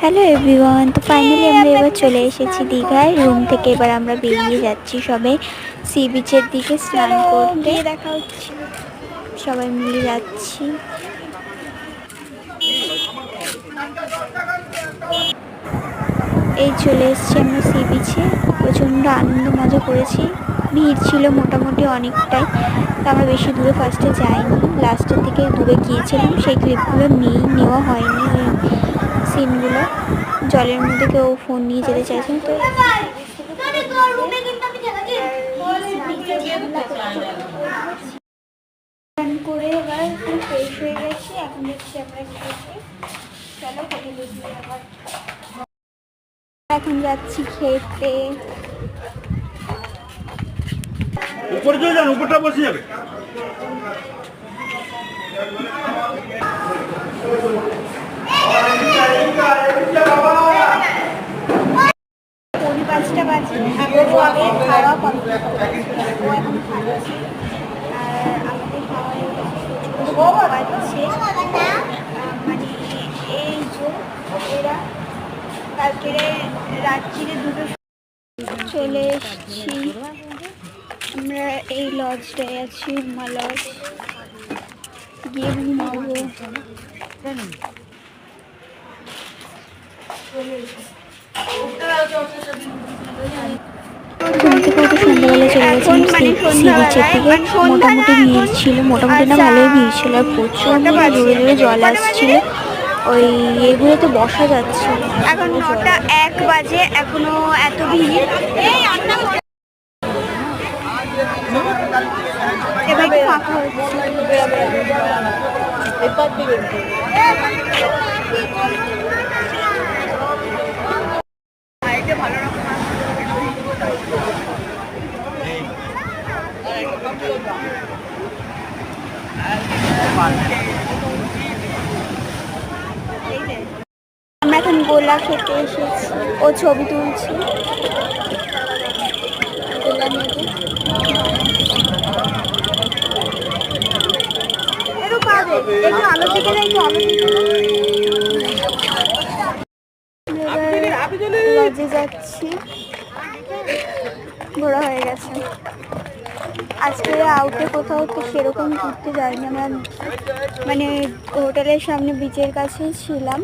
Hello everyone, তো finally আমরা এবার চলে এসেছি দীঘায়। রুম থেকে এবার আমরা বেরিয়ে যাচ্ছি সবে সি বিচের দিকে স্নান করতে। দেখা হচ্ছে, সবাই মিলে যাচ্ছি। এই চলে এসেছি আমরা সি বিচে। প্রচণ্ড আনন্দ মজা করেছি। ভিড় ছিল মোটামুটি অনেকটাই, তো আমরা বেশি দূরে ফার্স্টে যাইনি, লাস্টের দিকে দূরে গিয়েছিলাম। সেই ক্লিপগুলো নেওয়া হয়নি, ওই সিনগুলো। জলের মধ্যে কেউ ফোন নিয়ে যেতে চাইছেন, তো করে এবার ফ্রেশ হয়ে গেছি। এখন দেখছি আমরা চলো হোটেলে গিয়ে আবার এখন যাচ্ছি খেতে। উপরে চলে যান, উপরটা বসে যাবে। পৌনে 5টা বাজে, খাওয়া কমপ্লিট করেছি। ও এখন খাচ্ছি আর আমাদের খাওয়া পাচ্ছে। মানে এই যে এরা কালকে রাত্রিরে দুটো চলে এসেছি আমরা। এই লজটায় আছি, উমা লজ। গিয়ে ঘুমাবো। সন্ধ্যাবেলা চলে গেছিলাম সি বিচের দিকে। মোটামুটি ভিড় ছিল, মোটামুটি না ভালোই ভিড় ছিল। আর প্রচণ্ড জোরে জোরে জল আসছিল, ওই এগুলোতে বসা যাচ্ছে। এখন 9টা 1 বাজে, এখনো এত ভিড়। এবার ফাঁকা হচ্ছে। আমরা এখন গোলা খেতে এসেছি, ও ছবি তুলছি। গোলা নেবো। লজে যাচ্ছি, ঘোরা হয়ে গেছে। আজকে আউটে কোথাও তো সেরকম ঘুরতে যাইনি আমরা, মানে হোটেলের সামনে বিচের কাছেই ছিলাম।